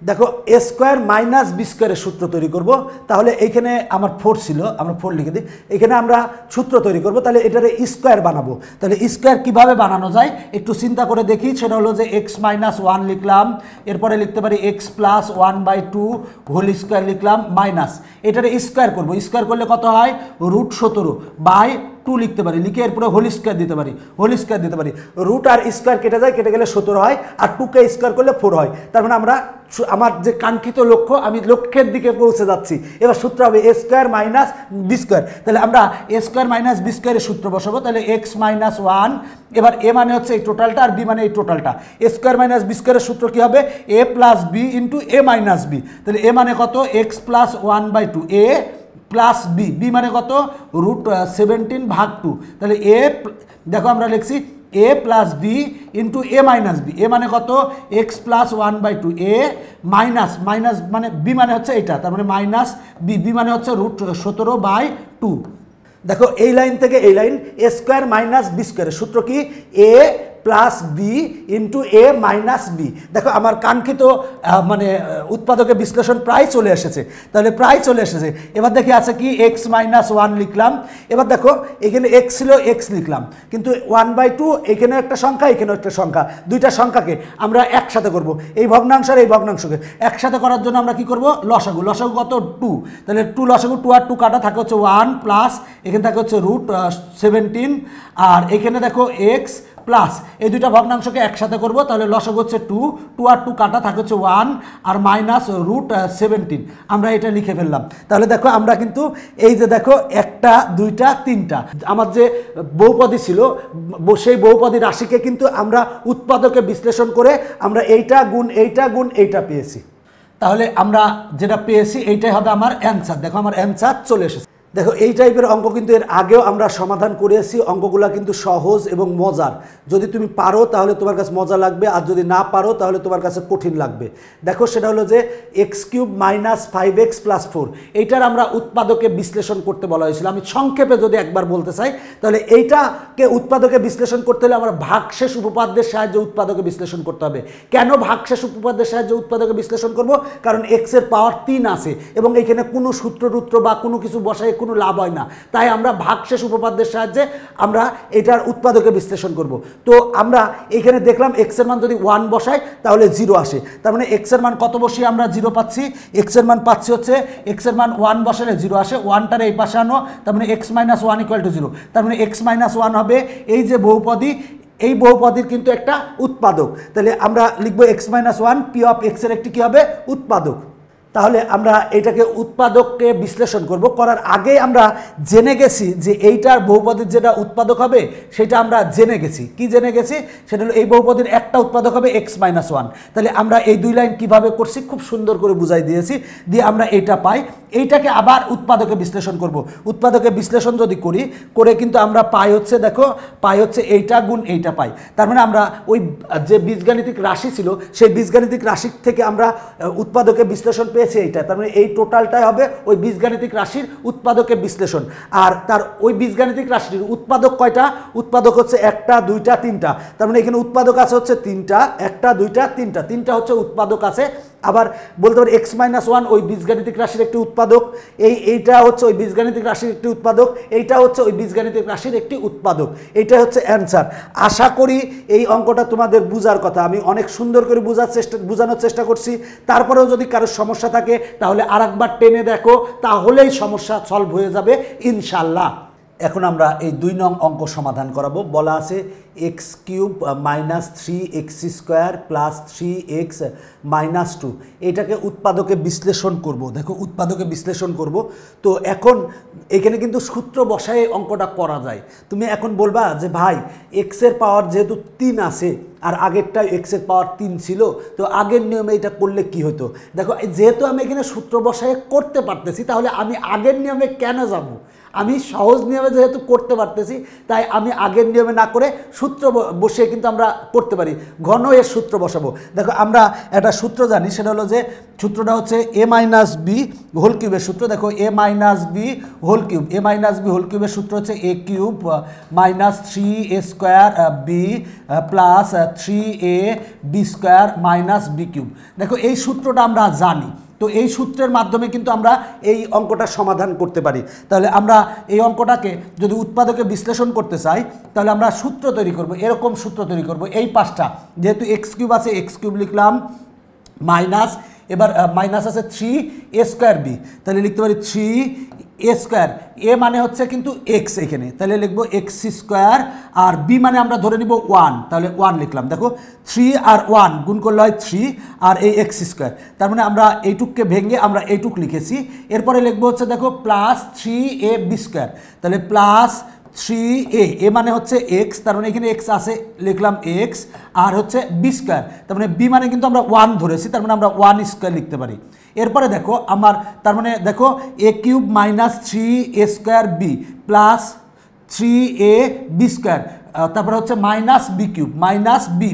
দেখো a² - b স্কোয়ারের সূত্র তৈরি করব। তাহলে এইখানে আমার 4 ছিল, আমরা 4 লিখে দিই। এখানে আমরা সূত্র তৈরি করব, তাহলে এটারে স্কোয়ার বানাবো। তাহলে স্কোয়ার কিভাবে বানানো যায় একটু চিন্তা করে দেখি। সেটা হলো যে x-1 লিখলাম, এরপরে লিখতে পারি x + 1/2 হোল স্কোয়ার লিখলাম, মাইনাস এটারে স্কোয়ার করব। স্কোয়ার করলে কত হয়, √17/2 লিখতে পারি, লিখে এরপরে হোল স্কোয়ার দিতে পারি। রুট আর স্কোয়ার কেটে যায়, কেটে গেলে 17 হয়, আর 2কে স্কোয়ার করলে 4 হয়। তার মানে আমার যে কাঙ্ক্ষিত লক্ষ্য, আমি লক্ষ্যের দিকে পৌঁছে যাচ্ছি। এবার সূত্র হবে a² - b স্কোয়ার। তাহলে আমরা a² - b স্কোয়ারের সূত্র বসাবো। তাহলে x-1, এবার a মানে হচ্ছে এই টোটালটা, আর b মানে এই টোটালটা। a² - b স্কোয়ারের সূত্র কি হবে, a + b × a - b। তাহলে a মানে কত, x + 1/2, a প্লাস বি মানে কত, √17/2। তাহলে দেখো আমরা লিখছি a + b × a - b। a মানে কত, x + 1/2, a মাইনাস মানে b মানে হচ্ছে এইটা, তার মানে -b মানে হচ্ছে √17/2। দেখো এই লাইন থেকে এই লাইন, a² - b স্কোয়ারের সূত্র কি, a + b × a - b। দেখো আমার কাঙ্ক্ষিত মানে উৎপাদকের বিশ্লেষণ প্রায় চলে এসেছে। তাহলে প্রায় চলে এসেছে। এবার দেখি আছে কি, x-1 লিখলাম। এবার দেখো এখানে x ছিল, x লিখলাম, কিন্তু 1/2 এখানে একটা সংখ্যা, এখানেও একটা সংখ্যা, দুইটা সংখ্যাকে আমরা একসাথে করব। এই ভগ্নাংশ আর এই ভগ্নাংশকে একসাথে করার জন্য আমরা কি করব, লসাগু কত, 2। তাহলে 2 লসাগু, 2 আর 2 কাটা থাকে হচ্ছে 1, প্লাস এখানে থাকে হচ্ছে √17, আর এখানে দেখো x প্লাস এই দুইটা ভগ্নাংশকে একসাথে করব। তাহলে লসাগু হচ্ছে 2 আর 2 কাটা থাকে হচ্ছে 1, আর -√17। আমরা এটা লিখে ফেললাম। তাহলে দেখো আমরা কিন্তু এই যে দেখো 1টা 2টা 3টা আমার যে বহুপদী ছিল, সেই বহুপদী রাশিকে কিন্তু আমরা উৎপাদকে বিশ্লেষণ করে আমরা এইটা গুণ এইটা পেয়েছি। তাহলে আমরা যেটা পেয়েছি এইটাই হবে আমার অ্যান্সার। দেখো আমার অ্যান্সার চলে এসেছে। দেখো এই টাইপের অঙ্ক কিন্তু এর আগেও আমরা সমাধান করেছি, অঙ্কগুলো কিন্তু সহজ এবং মজার। যদি তুমি পারো তাহলে তোমার কাছে মজা লাগবে, আর যদি না পারো তাহলে তোমার কাছে কঠিন লাগবে। দেখো সেটা হলো যে x³ - 5x + 4, এইটার আমরা উৎপাদকে বিশ্লেষণ করতে বলা হয়েছিল। আমি সংক্ষেপে যদি একবার বলতে চাই তাহলে এইটাকে উৎপাদকে বিশ্লেষণ করতে হলে আমরা ভাগশেষ উপপাদ্যের সাহায্যে উৎপাদকে বিশ্লেষণ করতে হবে। কেন ভাগশেষ উপপাদ্যের সাহায্যে উৎপাদকে বিশ্লেষণ করব? কারণ x এর পাওয়ার 3 আছে এবং এখানে কোনো সূত্র বা কোনো কিছু বসায় কোনো লাভ হয় না, তাই আমরা ভাগশেষ উপপাদ্যের সাহায্যে আমরা এটার উৎপাদকে বিশ্লেষণ করব। তো আমরা এখানে দেখলাম x এর মান যদি 1 বসাই তাহলে 0 আসে, তার মানে x এর মান কত বসিয়ে আমরা 0 পাচ্ছি? x এর মান পাচ্ছি হচ্ছে x এর মান 1 বসালে 0 আসে, 1টার এই পাশে আনো, তার মানে x - 1 = 0, তার মানে x - 1 হবে এই যে বহুপদী, এই বহুপদীর কিন্তু একটা উৎপাদক। তাহলে আমরা লিখব x - 1 p of x এর একটি কি হবে? উৎপাদক। তাহলে আমরা এটাকে উৎপাদককে বিশ্লেষণ করব, করার আগে আমরা জেনে গেছি যে এইটার বহুপদীর যেটা উৎপাদক হবে সেটা আমরা জেনে গেছি। কি জেনে গেছি? সেটা হলো এই বহুপদীর একটা উৎপাদক হবে x - 1। তাহলে আমরা এই দুই লাইন কিভাবে করছি খুব সুন্দর করে বুঝাই দিয়েছি, দিয়ে আমরা এইটা পাই। এইটাকে আবার উৎপাদকে বিশ্লেষণ করব। উৎপাদকে বিশ্লেষণ যদি করি, করে কিন্তু আমরা পাই হচ্ছে, দেখো পাই হচ্ছে এইটা গুণ এইটা পাই। তার মানে আমরা ওই যে বীজগাণিতিক রাশি ছিল সেই বীজগাণিতিক রাশি থেকে আমরা উৎপাদকে বিশ্লেষণ পেয়েছি এইটা, তার মানে এই টোটালটাই হবে ওই বীজগাণিতিক রাশির উৎপাদকে বিশ্লেষণ। আর তার ওই বীজগাণিতিক রাশির উৎপাদক কয়টা? উৎপাদক হচ্ছে 1টা 2টা 3টা, তার মানে এখানে উৎপাদক আছে হচ্ছে 3টা, 1টা 2টা 3টা, 3টা হচ্ছে উৎপাদক আছে। আবার বলতে পারি x - 1 ওই বীজগাণিতিক রাশির একটি উৎপাদক, এইটা হচ্ছে ওই বীজগাণিতিক রাশির একটি উৎপাদক, এইটা হচ্ছে ওই বীজগাণিতিক রাশির একটি উৎপাদক। এইটা হচ্ছে অ্যান্সার। আশা করি এই অঙ্কটা তোমাদের বুঝার কথা, আমি অনেক সুন্দর করে বোঝানোর চেষ্টা করছি। তারপরেও যদি কারোর সমস্যা থাকে তাহলে আরেকবার টেনে দেখো, তাহলেই সমস্যা সলভ হয়ে যাবে ইনশাল্লাহ। এখন আমরা এই 2 নং অঙ্ক সমাধান করাবো। বলা আছে x³ - 3x² + 3x - 2, এটাকে উৎপাদকে বিশ্লেষণ করব। দেখো উৎপাদকে বিশ্লেষণ করব, তো এখন এখানে কিন্তু সূত্র বসায় অঙ্কটা করা যায়। তুমি এখন বলবা যে ভাই x এর পাওয়ার যেহেতু 3 আছে আর আগেরটাই x এর পাওয়ার 3 ছিল, তো আগের নিয়মে এটা করলে কি হতো? দেখো যেহেতু আমি এখানে সূত্র বসায় করতে পারতেছি, তাহলে আমি আগের নিয়মে কেন যাব? আমি সহজ নিয়মে যেহেতু করতে পারতেছি, তাই আমি আগের নিয়মে না করে সূত্র বসিয়ে কিন্তু আমরা করতে পারি। ঘন এর সূত্র বসাবো। দেখো আমরা একটা সূত্র জানি, সেটা হলো যে সূত্রটা হচ্ছে a - b হোল কিউবের সূত্র। দেখো a - b whole cube, a - b whole কিউবের সূত্র হচ্ছে a³ - 3a² b + 3ab² - b³। দেখো এই সূত্রটা আমরা জানি, তো এই সূত্রের মাধ্যমে কিন্তু আমরা এই অঙ্কটা সমাধান করতে পারি। তাহলে আমরা এই অঙ্কটাকে যদি উৎপাদকে বিশ্লেষণ করতে চাই তাহলে আমরা সূত্র তৈরি করব, এরকম সূত্র তৈরি করব। এই পাঁচটা যেহেতু x³ আছে, x³ লিখলাম, মাইনাস, এবার মাইনাস আছে 3a²b, তাহলে লিখতে পারি 3a², এ মানে হচ্ছে কিন্তু x এখানে, তাহলে লিখবো x², আর b মানে আমরা ধরে নিব 1, তাহলে 1 লিখলাম। দেখো 3 আর 1 গুণ করলে হয় 3 আর এই x², তার মানে আমরা এইটুককে ভেঙে আমরা এইটুক লিখেছি। এরপরে লিখবো হচ্ছে দেখো প্লাস 3ab², তাহলে প্লাস 3a, এ মানে হচ্ছে x, তার মানে এখানে x আছে লিখলাম x, আর হচ্ছে b², তার মানে b মানে কিন্তু আমরা 1 ধরেছি, তার মানে আমরা 1² লিখতে পারি। এরপরে দেখো আমার তার মানে দেখো a³ - 3a²b প্লাস 3ab², তারপরে হচ্ছে -b³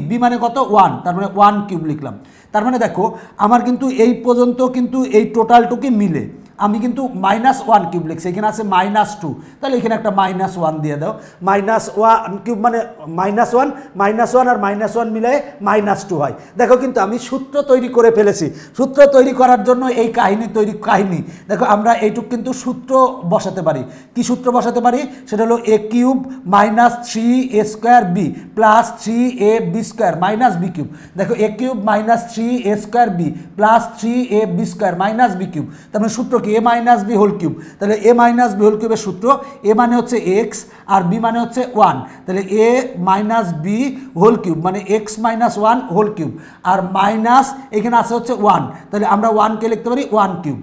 b মানে কত 1, তার মানে 1³ লিখলাম। তার মানে দেখো আমার কিন্তু এই পর্যন্ত কিন্তু এই টোটালটুকু মিলে আমি কিন্তু -1³ লিখছি, এখানে আছে -2, তাহলে এখানে একটা -1 দিয়ে দাও। -1³ মানে -1 আর -1 মিলে -2 হয়। দেখো কিন্তু আমি সূত্র তৈরি করে ফেলেছি। সূত্র তৈরি করার জন্য এই কাহিনী দেখো আমরা এইটুক কিন্তু সূত্র বসাতে পারি। কি সূত্র বসাতে পারি? সেটা হলো a³ - 3a²b plus 3ab² b³। দেখো a³ - 3a²b plus 3ab² b³, তার মানে সূত্র কি? a - b হোল কিউব, তাহলে a - b হোল কিউবের সূত্র, a মানে হচ্ছে x আর b মানে হচ্ছে 1, তাহলে a - b হোল কিউব মানে x - 1 হোল কিউব, আর মাইনাস এখানে আছে হচ্ছে 1, তাহলে আমরা 1কে লিখতে পারি 1³।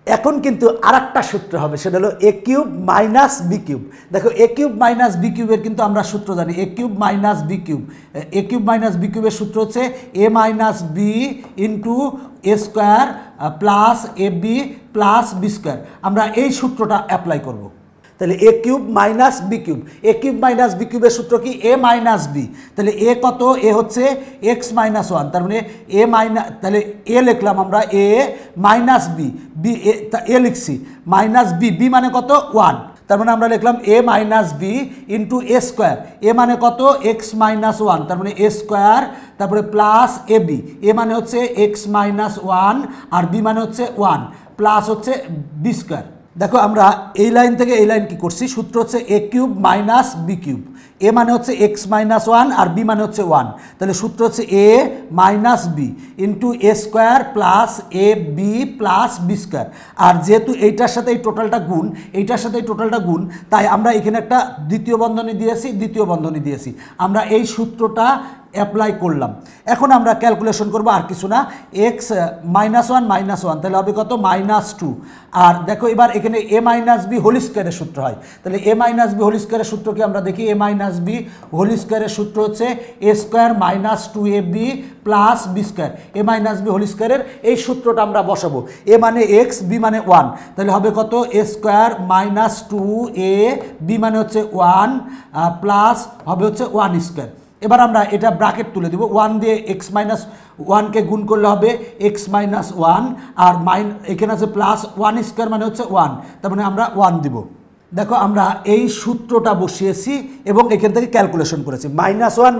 এখন কিন্তু আরেকটা সূত্র হবে, সেটা হলো a³ - b³। দেখো a³ - b³ এর কিন্তু আমরা সূত্র জানি, a³ - b³ a³ - b³ এর সূত্র হচ্ছে a - b * a² plus ab plus B square. আমরা এই সূত্রটা অ্যাপ্লাই করব। তাহলে a cube minus B cube, a cube minus b কিউবের সূত্র কি? A minus b. তাহলে এ কত? এ হচ্ছে এক্স মাইনাস ওয়ান, তার মানে এ মাইনাস, তাহলে এ লিখলাম আমরা এ মাইনাস বি, বি এ লিখছি মাইনাস বি, বি মানে কত? ওয়ান। তার মানে আমরা লিখলাম এ মাইনাস বি ইন্টু এ স্কোয়ার, এ মানে কত? এক্স মাইনাস ওয়ান, তার মানে এ স্কোয়ার, তারপরে প্লাস এ বি, এ মানে হচ্ছে এক্স মাইনাস ওয়ান আর বি মানে হচ্ছে ওয়ান, প্লাস হচ্ছে বি স্কোয়ার। দেখো আমরা এই লাইন থেকে এই লাইন কি করছি? সূত্র হচ্ছে এ কিউব মাইনাস বি কিউব, এ মানে হচ্ছে এক্স মাইনাস ওয়ান আর বি মানে হচ্ছে ওয়ান, তাহলে সূত্র হচ্ছে এ মাইনাস বি ইন্টু এ স্কোয়ার প্লাস এ বি প্লাস বি স্কোয়ার। আর যেহেতু এইটার সাথে এই টোটালটা গুণ, এইটার সাথে এই টোটালটা গুণ, তাই আমরা এখানে একটা দ্বিতীয় বন্ধনী দিয়েছি, দ্বিতীয় বন্ধনী দিয়েছি। আমরা এই সূত্রটা অ্যাপ্লাই করলাম। এখন আমরা ক্যালকুলেশন করব, আর কিছু না, এক্স মাইনাস ওয়ান, তাহলে হবে কত? Minus two. আর দেখো এবার এখানে এ মাইনাস বি হোল স্কোয়ারের সূত্র হয়, তাহলে এ মাইনাস বি হোল স্কোয়ারের সূত্র কি আমরা দেখি? এ মাইনাস বি হোল স্কোয়ারের সূত্র হচ্ছে A square minus two A B plus B square. A minus B whole স্কোয়ারের এই সূত্রটা আমরা বসাবো, এ মানে এক্স, বি মানে ওয়ান, তাহলে হবে কত? এ square minus two A B মানে হচ্ছে ওয়ান প্লাস হবে হচ্ছে ওয়ান স্কোয়ার। এবার আমরা এটা ব্র্যাকেট তুলে দেবো, ওয়ান দিয়ে এক্স মাইনাস ওয়ানকে গুণ করলে হবে এক্স মাইনাস ওয়ান, আর এখানে আছে প্লাস ওয়ান স্কোয়ার মানে হচ্ছে ওয়ান, তার মানে আমরা ওয়ান দিব। দেখো আমরা এই সূত্রটা বসিয়েছি এবং এখান থেকে ক্যালকুলেশন করেছি। মাইনাস ওয়ান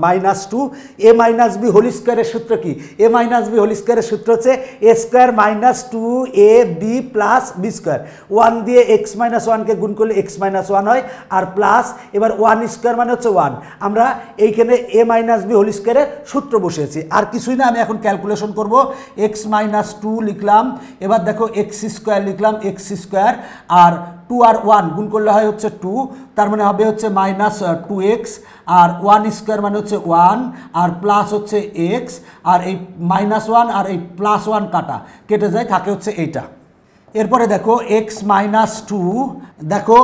মাইনাস টু এ মাইনাস বি হোল স্কোয়ারের সূত্র কি? এ মাইনাস বি হোল স্কোয়ারের সূত্র হচ্ছে A square minus two A B plus B square. One দিয়ে এক্স মাইনাস ওয়ানকে গুণ করলে এক্স মাইনাস ওয়ান হয়, আর প্লাস এবার ওয়ান স্কোয়ার মানে হচ্ছে ওয়ান। আমরা এইখানে এ মাইনাস বি হোল স্কোয়ারের সূত্র বসিয়েছি, আর কিছুই না। আমি এখন ক্যালকুলেশন করব। এক্স মাইনাস টু লিখলাম, এবার দেখো এক্স স্কোয়ার লিখলাম, এক্স স্কোয়ার আর টু আর ওয়ান গুণ করলে হয় হচ্ছে টু, তার মানে হবে হচ্ছে মাইনাস টু এক্স, আর ওয়ান স্কোয়ার মানে হচ্ছে ওয়ান, আর প্লাস হচ্ছে এক্স, আর এই মাইনাস ওয়ান আর এই প্লাস ওয়ান কাটা কেটে যায়, থাকে হচ্ছে এইটা। এরপরে দেখো এক্স মাইনাস টু, দেখো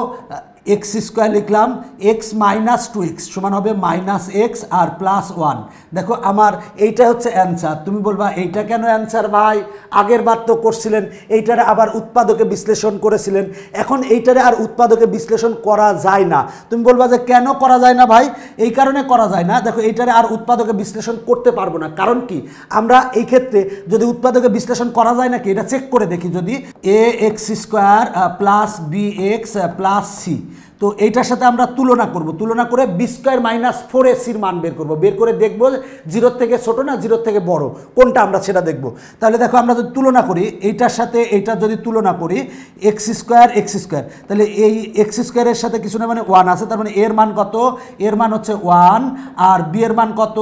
এক্স স্কোয়ার লিখলাম, এক্স মাইনাস টু এক্স সমান হবে মাইনাস এক্স আর প্লাস ওয়ান। দেখো আমার এইটা হচ্ছে অ্যান্সার। তুমি বলবা এইটা কেন অ্যান্সার ভাই? আগের বার তো করছিলেন, এইটারে আবার উৎপাদকে বিশ্লেষণ করেছিলেন, এখন এইটারে আর উৎপাদকে বিশ্লেষণ করা যায় না। তুমি বলবা যে কেন করা যায় না ভাই? এই কারণে করা যায় না, দেখো এইটারে আর উৎপাদকে বিশ্লেষণ করতে পারবো না। কারণ কি? আমরা এই ক্ষেত্রে যদি উৎপাদকে বিশ্লেষণ করা যায় নাকি এটা চেক করে দেখি। যদি A X square plus B X plus C, তো এইটার সাথে আমরা তুলনা করব, তুলনা করে বি স্কোয়ার মাইনাস ফোর এসির মান বের করব, বের করে দেখবো জিরোর থেকে ছোট না জিরোর থেকে বড় কোনটা, আমরা সেটা দেখব। তাহলে দেখো আমরা যদি তুলনা করি এইটার সাথে এইটার যদি তুলনা করি, এক্স স্কোয়ার, তাহলে এই এক্স স্কোয়ারের সাথে কিছু না মানে ওয়ান আছে, তার মানে এর মান কত? এর মান হচ্ছে ওয়ান। আর বি এর মান কত?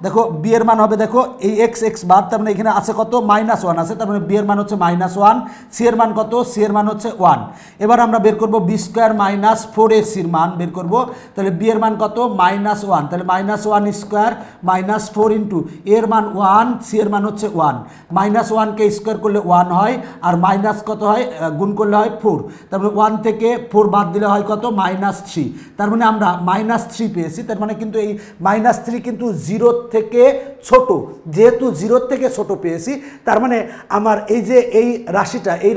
দেখো বি এর মান হবে, দেখো এই এক্স এক্স বার, তার মানে এখানে আছে কত? মাইনাস ওয়ান আছে, তার মানে বি এর মান হচ্ছে মাইনাস ওয়ান। সি এর মান কত? সি এর মান হচ্ছে ওয়ান। এবার আমরা বের করবো বি স্কোয়ার মাইনাস ফোর এসির মান বের করব, তাহলে বি এর মান কত? মাইনাস ওয়ান, তাহলে minus one square minus four into এর মান ওয়ান, সি এর মান হচ্ছে ওয়ান। মাইনাস ওয়ানকে স্কোয়ার করলে ওয়ান হয়, আর মাইনাস কত হয়? গুণ করলে হয় ফোর, তারপরে ওয়ান থেকে ফোর বাদ দিলে হয় কত? Minus three. তার মানে আমরা মাইনাস থ্রি পেয়েছি। তার মানে কিন্তু এই মাইনাস থ্রি কিন্তু জিরোর থেকে ছোট, যেহেতু জিরোর থেকে ছোট পেয়েছি, তার মানে আমার এই যে এই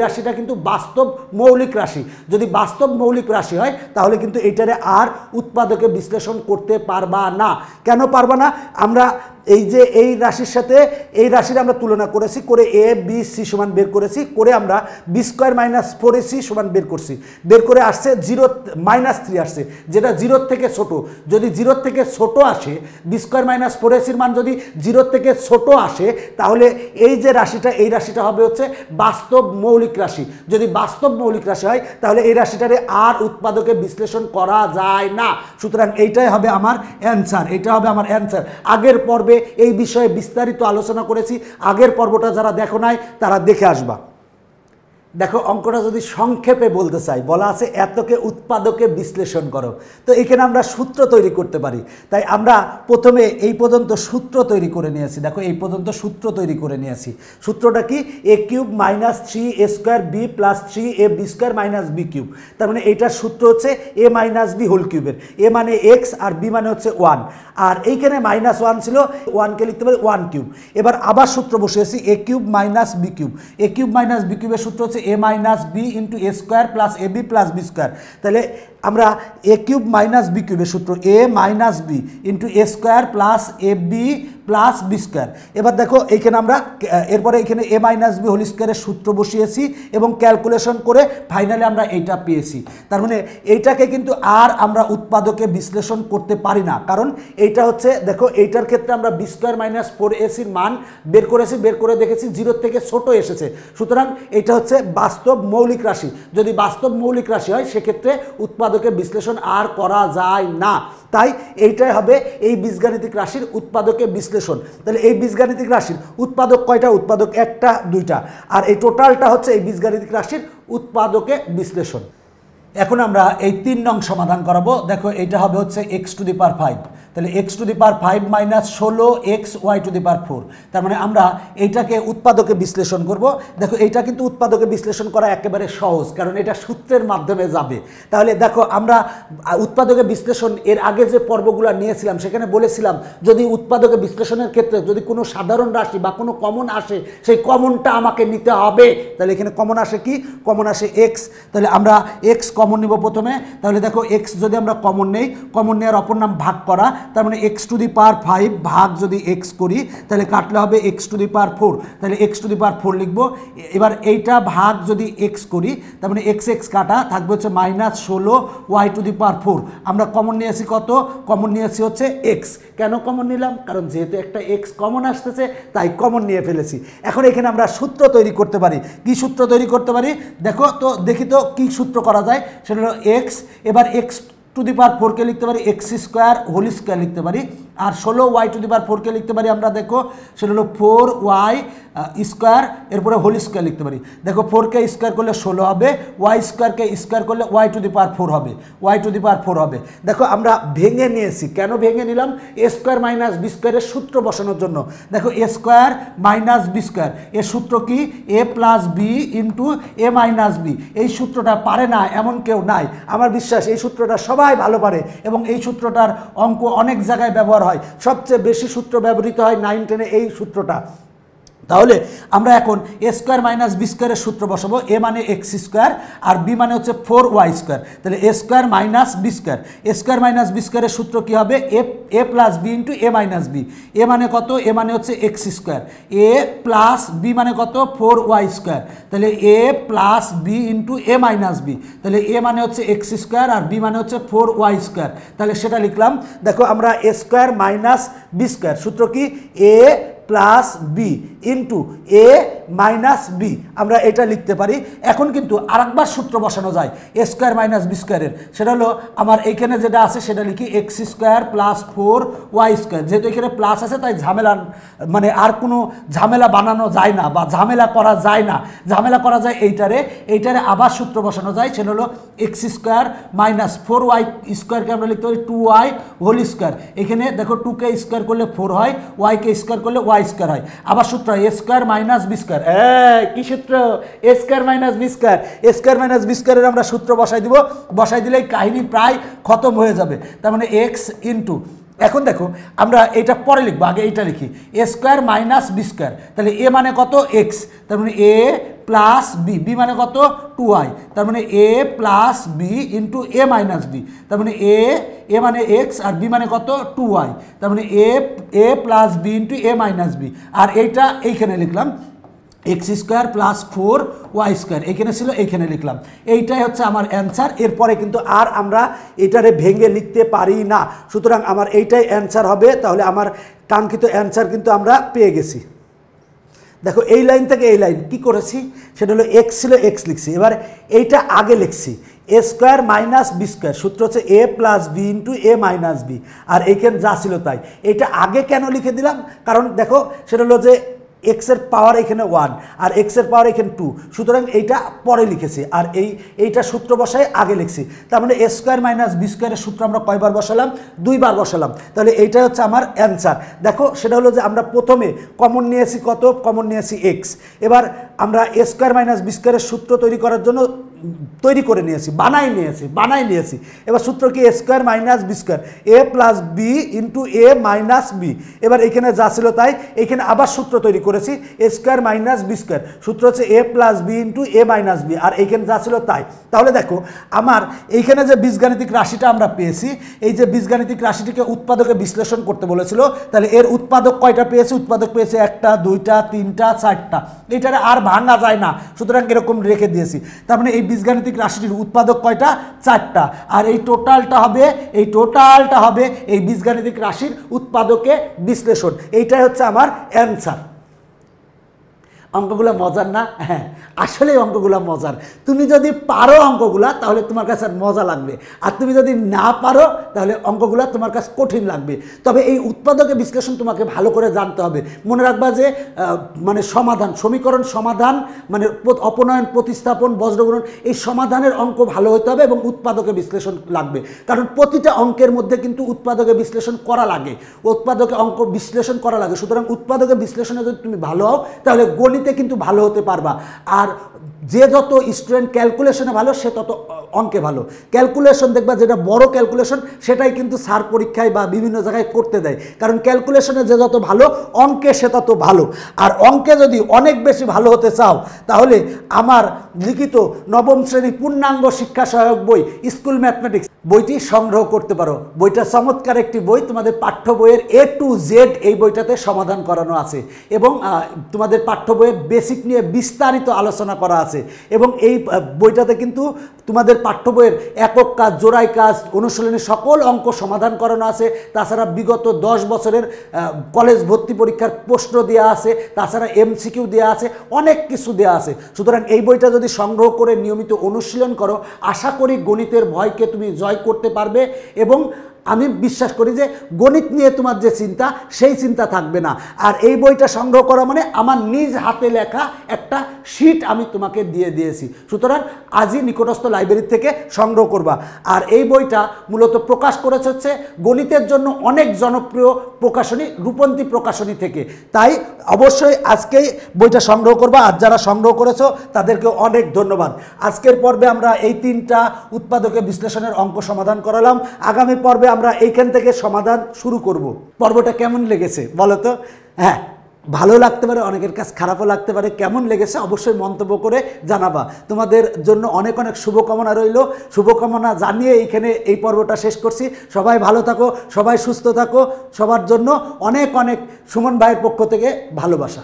রাশিটা কিন্তু বাস্তব মৌলিক রাশি। যদি বাস্তব মৌলিক রাশি হয় তাহলে কিন্তু এইটারে আর উৎপাদকে বিশ্লেষণ করতে পারবা না। কেন পারবা না? আমরা এই যে এই রাশির সাথে এই রাশির আমরা তুলনা করেছি, করে এ বি সি সমান বের করেছি, করে আমরা b square minus four a c সমান বের করছি, বের করে আসছে জিরো মাইনাস থ্রি আসছে, যেটা জিরোর থেকে ছোট। যদি জিরোর থেকে ছোট আসে, বি স্কোয়ার মাইনাস ফোর এ সির মান যদি জিরোর থেকে ছোট আসে, তাহলে এই যে রাশিটা, এই রাশিটা হবে হচ্ছে বাস্তব মৌলিক রাশি। যদি বাস্তব মৌলিক রাশি হয় তাহলে এই রাশিটারে আর উৎপাদকে বিশ্লেষণ করা যায় না। সুতরাং এইটাই হবে আমার অ্যান্সার, এটা হবে আমার অ্যান্সার। আগের পর্বে এই বিষয়ে বিস্তারিত আলোচনা করেছি, আগের পর্বটা যারা দেখো নাই তারা দেখে আসবা। দেখো অঙ্কটা যদি সংক্ষেপে বলতে চাই, বলা আছে এতকে উৎপাদকে বিশ্লেষণ করো, তো এখানে আমরা সূত্র তৈরি করতে পারি। তাই আমরা প্রথমে এই পর্যন্ত সূত্র তৈরি করে নিয়েছি। দেখো এই পর্যন্ত সূত্র তৈরি করে নিয়েছি। সূত্রটা কি? A cube minus three A square B plus three A B square minus B cube. তার মানে এইটার সূত্র হচ্ছে এ মাইনাস বি হোল কিউবের। এ মানে এক্স আর বি মানে হচ্ছে ওয়ান, আর এইখানে মাইনাস ওয়ান ছিল, ওয়ানকে লিখতে পারি ওয়ান কিউব। এবার আবার সূত্র বসিয়েছি এ cube minus B cube. A cube minus b কিউবের সূত্র হচ্ছে এ মাইনাস বি ইন্টু এ স্কোয়ার প্লাস এ বি প্লাস বি স্কোয়ার। তাহলে আমরা এ কিউব মাইনাস বি কিউবের সূত্র এ মাইনাস বি ইন্টু এ স্কোয়ার প্লাস এ বি প্লাস বি স্কোয়ার। এবার দেখো এইখানে আমরা এরপরে এখানে এ মাইনাস বি হোল স্কোয়ারের সূত্র বসিয়েছি এবং ক্যালকুলেশন করে ফাইনালি আমরা এইটা পেয়েছি। তার মানে এইটাকে কিন্তু আর আমরা উৎপাদকে বিশ্লেষণ করতে পারি না, কারণ এইটা হচ্ছে দেখো এইটার ক্ষেত্রে আমরা বি স্কোয়ার মাইনাস 4ac মান বের করেছি, বের করে দেখেছি 0 থেকে ছোট এসেছে। সুতরাং এটা হচ্ছে বাস্তব মৌলিক রাশি। যদি বাস্তব মৌলিক রাশি হয় সেক্ষেত্রে উৎপাদকে বিশ্লেষণ আর করা যায় না। তাই এইটাই হবে এই বীজগাণিতিক রাশির উৎপাদকে বিশ্লেষণ। তাহলে এই বীজগাণিতিক রাশির উৎপাদক কয়টা? উৎপাদক একটা, দুইটা, আর এই টোটালটা হচ্ছে এই বীজগাণিতিক রাশির উৎপাদকে বিশ্লেষণ। এখন আমরা এই 3 নং সমাধান করাবো। দেখো এটা হবে হচ্ছে এক্স টু দি পাওয়ার 5। তাহলে X to the power 5 minus 16x Y to the power 4। তার মানে আমরা এইটাকে উৎপাদকে বিশ্লেষণ করব। দেখো এইটা কিন্তু উৎপাদকে বিশ্লেষণ করা একেবারে সহজ, কারণ এটা সূত্রের মাধ্যমে যাবে। তাহলে দেখো আমরা উৎপাদকে বিশ্লেষণ এর আগে যে পর্বগুলো নিয়েছিলাম সেখানে বলেছিলাম যদি উৎপাদকে বিশ্লেষণের ক্ষেত্রে যদি কোনো সাধারণ রাশি বা কোনো কমন আসে সেই কমনটা আমাকে নিতে হবে। তাহলে এখানে কমন আসে কি? কমন আসে এক্স। তাহলে আমরা এক্স কমন নিব প্রথমে। তাহলে দেখো এক্স যদি আমরা কমন নেই, কমন নেওয়ার অপর নাম ভাগ করা। তার মানে এক্স টু দি পাওয়ার 5 ভাগ যদি এক্স করি তাহলে কাটলে হবে এক্স টু দি পাওয়ার 4। তাহলে এক্স টু দি পাওয়ার 4 লিখবো। এবার এইটা ভাগ যদি এক্স করি তার মানে এক্স এক্স কাটা থাকবে হচ্ছে minus 16 Y to the power 4। আমরা কমন নিয়েছি কত? কমন নিয়েছি হচ্ছে এক্স। কেন কমন নিলাম? কারণ যেহেতু একটা এক্স কমন আসতেছে তাই কমন নিয়ে ফেলেছি। এখন এখানে আমরা সূত্র তৈরি করতে পারি। কি সূত্র তৈরি করতে পারি? দেখো তো, দেখি তো কি সূত্র করা যায়। সেটা হলো এক্স। এবার এক্স টু দি পাওয়ার 4কে লিখতে পারি এক্স স্কোয়ার হোল স্কোয়ার লিখতে পারি, আর 16 ওয়াই টু দি পাওয়ার 4কে লিখতে পারি আমরা দেখো সেটা হলো 4y স্কোয়ার, এরপরে হোল স্কোয়ার লিখতে পারি। দেখো 4কে স্কোয়ার করলে 16 হবে, ওয়াই স্কোয়ারকে স্কোয়ার করলে ওয়াই টু দি পাওয়ার 4 হবে, ওয়াই টু দি পাওয়ার 4 হবে। দেখো আমরা ভেঙে নিয়েছি। কেন ভেঙে নিলাম? এ স্কোয়ার মাইনাস বি স্কোয়ারের সূত্র বসানোর জন্য। দেখো এ স্কোয়ার মাইনাস বি স্কোয়ার এর সূত্র কি? এ প্লাস বি ইন্টু এ মাইনাস বি। এই সূত্রটা পারে না এমন কেউ নাই, আমার বিশ্বাস এই সূত্রটা সবাই ভালো পারে এবং এই সূত্রটার অঙ্ক অনেক জায়গায় ব্যবহার হয়। সবচেয়ে বেশি সূত্র ব্যবহৃত হয় 9, 10-এ এই সূত্রটা। তাহলে আমরা এখন এ স্কোয়ার মাইনাস বি স্কোয়ারের সূত্র বসাবো। এ মানে এক্স স্কোয়ার আর বি মানে হচ্ছে 4y স্কোয়ার। তাহলে এ স্কোয়ার মাইনাস বি স্কোয়ার, এ স্কোয়ার মাইনাস বি স্কোয়ারের সূত্র কী হবে? এ প্লাস বি ইন্টু এ মাইনাস বি। এ মানে কত? এ মানে হচ্ছে এক্স স্কোয়ার। এ প্লাস বি মানে কত? 4y square. তাহলে এ প্লাস বি ইন্টু এ মাইনাস বি। তাহলে এ মানে হচ্ছে এক্স স্কোয়ার আর বি মানে হচ্ছে 4y স্কোয়ার। তাহলে সেটা লিখলাম। দেখো আমরা এ স্কোয়ার মাইনাস বি স্কোয়ার সূত্র কি? এ প্লাস বি ইন্টু এ মাইনাস বি, আমরা এটা লিখতে পারি। এখন কিন্তু আরেকবার সূত্র বসানো যায় এ স্কোয়ার মাইনাস বি স্কোয়ারের। সেটা হলো আমার এইখানে যেটা আছে সেটা লিখি x square plus 4y square. যেহেতু এখানে প্লাস আছে তাই ঝামেলা মানে আর কোনো ঝামেলা বানানো যায় না বা ঝামেলা করা যায় না। ঝামেলা করা যায় এইটারে আবার সূত্র বসানো যায়। সেটা হলো এক্স স্কোয়ার মাইনাস 4y স্কোয়ারকে আমরা লিখতে পারি 2y হোল স্কোয়ার। এখানে দেখো 2কে স্কোয়ার করলে 4 হয়, ওয়াইকে স্কোয়ার করলে ওয়াই স্কোয়ার হয়। আবার সূত্র এ স্কোয়ার মাইনাস বি স্কোয়ার। কি সূত্র? এ স্কোয়ার মাইনাস বি স্কোয়ার। এ স্কোয়ার মাইনাস বি স্কোয়ারের আমরা সূত্র বসাই দিব। বসাই দিলেই কাহিনী প্রায় খতম হয়ে যাবে। তার মানে এক্স ইন্টু, এখন দেখো আমরা এটা পরে লিখবো, আগে এইটা লিখি এ স্কোয়ার মাইনাস বি স্কোয়ার। তাহলে এ মানে কত? এক্স। তার মানে এ প্লাস বি, বি মানে কত? 2y। তার মানে এ প্লাস বি ইন্টু এ মাইনাস বি। তার মানে এ মানে এক্স আর বি মানে কত? 2y। তার মানে এ প্লাস বি ইন্টু এ মাইনাস বি। আর এইটা এইখানে লিখলাম x square plus 4y square. এখানে ছিল, এইখানে লিখলাম। এইটাই হচ্ছে আমার অ্যান্সার। এরপরে কিন্তু আর আমরা এটারে ভেঙে লিখতে পারি না। সুতরাং আমার এইটাই অ্যান্সার হবে। তাহলে আমার কাঙ্ক্ষিত অ্যান্সার কিন্তু আমরা পেয়ে গেছি। দেখো এই লাইন থেকে এই লাইন কি করেছি? সেটা হলো এক্স ছিল, এক্স লিখছি। এবার এইটা আগে লিখছি এ স্কোয়ার মাইনাস বি স্কোয়ার। সূত্র হচ্ছে এ প্লাস বি ইন্টু এ মাইনাস বি। আর এইখানে যা ছিল তাই। এইটা আগে কেন লিখে দিলাম? কারণ দেখো সেটা হলো যে এক্সের পাওয়ার এখানে 1 আর এক্সের পাওয়ার এখানে 2, সুতরাং এইটা পরে লিখেছি। আর এইটা সূত্র বসায় আগে লিখছি। তার মানে এ স্কোয়ার মাইনাস বি স্কোয়ারের সূত্র আমরা কয়বার বসালাম? 2 বার বসালাম। তাহলে এইটা হচ্ছে আমার অ্যান্সার। দেখো সেটা হলো যে আমরা প্রথমে কমন নিয়েছি কত? কমন নিয়েছি এক্স। এবার আমরা এ স্কোয়ার মাইনাস বি স্কোয়ারের সূত্র তৈরি করার জন্য তৈরি করে নিয়েছি, বানাই নিয়েছি। এবার সূত্র কি a square minus B square, a plus B into A minus b. এবার এখানে যা ছিল তাই, এখানে আবার সূত্র তৈরি করেছি a square minus B square, সূত্র হচ্ছে a plus B into A minus B, আর এইখানে যা ছিল তাই। তাহলে দেখো আমার এইখানে যে বীজগাণিতিক রাশিটা আমরা পেয়েছি, এই যে বীজগাণিতিক রাশিটিকে উৎপাদকে বিশ্লেষণ করতে বলেছিল, তাহলে এর উৎপাদক কয়টা পেয়েছি? উৎপাদক পেয়েছি 1টা 2টা 3টা 4টা, এটারে আর ভাঙা যায় না, সুতরাং এরকম রেখে দিয়েছি। তার মানে এই বীজগাণিতিক রাশিটির উৎপাদক কয়টা? 4টা। আর এই টোটালটা হবে এই বীজগাণিতিক রাশির উৎপাদকে বিশ্লেষণ। এইটাই হচ্ছে আমার অ্যান্সার। অঙ্কগুলো মজার না? হ্যাঁ, আসলে অঙ্কগুলো মজার। তুমি যদি পারো অঙ্কগুলা তাহলে তোমার কাছে মজা লাগবে, আর তুমি যদি না পারো তাহলে অঙ্কগুলো তোমার কাছে কঠিন লাগবে। তবে এই উৎপাদকে বিশ্লেষণ তোমাকে ভালো করে জানতে হবে। মনে রাখবা যে মানে সমাধান, সমীকরণ সমাধান, মানে অপনয়ন, প্রতিস্থাপন, বজ্রগুণন, এই সমাধানের অঙ্ক ভালো হতে হবে এবং উৎপাদকে বিশ্লেষণ লাগবে। কারণ প্রতিটা অঙ্কের মধ্যে কিন্তু উৎপাদকে বিশ্লেষণ করা লাগে, উৎপাদকে অঙ্ক বিশ্লেষণ করা লাগে। সুতরাং উৎপাদকে বিশ্লেষণে যদি তুমি ভালো হও তাহলে গণিতে কিন্তু ভালো হতে পারবা। আর যে যত স্টুডেন্ট ক্যালকুলেশনে ভালো সে তত অঙ্কে ভালো। ক্যালকুলেশন দেখবা যেটা বড় ক্যালকুলেশন সেটাই কিন্তু স্যার পরীক্ষায় বা বিভিন্ন জায়গায় করতে দেয়, কারণ ক্যালকুলেশনে যে যত ভালো অঙ্কে সে তত ভালো। আর অঙ্কে যদি অনেক বেশি ভালো হতে চাও তাহলে আমার লিখিত নবম শ্রেণী পূর্ণাঙ্গ শিক্ষা সহায়ক বই স্কুল ম্যাথমেটিক্স বইটি সংগ্রহ করতে পারো। বইটা চমৎকার একটি বই, তোমাদের পাঠ্য বইয়ের A to Z এই বইটাতে সমাধান করানো আছে এবং তোমাদের পাঠ্য বইয়ের বেসিক নিয়ে বিস্তারিত আলোচনা করা আছে। এবং এই বইটাতে কিন্তু তোমাদের পাঠ্য বইয়ের একক কাজ, জোড়াই কাজ, অনুশীলনী সকল অঙ্ক সমাধান করানো আছে। তাছাড়া বিগত 10 বছরের কলেজ ভর্তি পরীক্ষার প্রশ্ন দেওয়া আছে, তাছাড়া MCQ দেওয়া আছে, অনেক কিছু দেওয়া আছে। সুতরাং এই বইটা যদি সংগ্রহ করে নিয়মিত অনুশীলন করো, আশা করি গণিতের ভয়কে তুমি জয় করতে পারবে। এবং আমি বিশ্বাস করি যে গণিত নিয়ে তোমার যে চিন্তা সেই চিন্তা থাকবে না। আর এই বইটা সংগ্রহ করা মানে আমার নিজ হাতে লেখা একটা শীট আমি তোমাকে দিয়ে দিয়েছি। সুতরাং আজই নিকটস্থ লাইব্রেরি থেকে সংগ্রহ করবা। আর এই বইটা মূলত প্রকাশ করেছে হচ্ছে গণিতের জন্য অনেক জনপ্রিয় প্রকাশনী রূপন্তী প্রকাশনী থেকে। তাই অবশ্যই আজকেই বইটা সংগ্রহ করবা। আর যারা সংগ্রহ করেছো তাদেরকে অনেক ধন্যবাদ। আজকের পর্বে আমরা এই 3টা উৎপাদকে বিশ্লেষণের অঙ্ক সমাধান করালাম। আগামী পর্বে আমরা এইখান থেকে সমাধান শুরু করব। পর্বটা কেমন লেগেছে বলো তো? হ্যাঁ, ভালো লাগতে পারে, অনেকের কাছে খারাপও লাগতে পারে। কেমন লেগেছে অবশ্যই মন্তব্য করে জানাবা। তোমাদের জন্য অনেক অনেক শুভকামনা রইল। শুভকামনা জানিয়ে এইখানে এই পর্বটা শেষ করছি। সবাই ভালো থাকো, সবাই সুস্থ থাকো। সবার জন্য অনেক অনেক সুমন ভাইয়ের পক্ষ থেকে ভালোবাসা।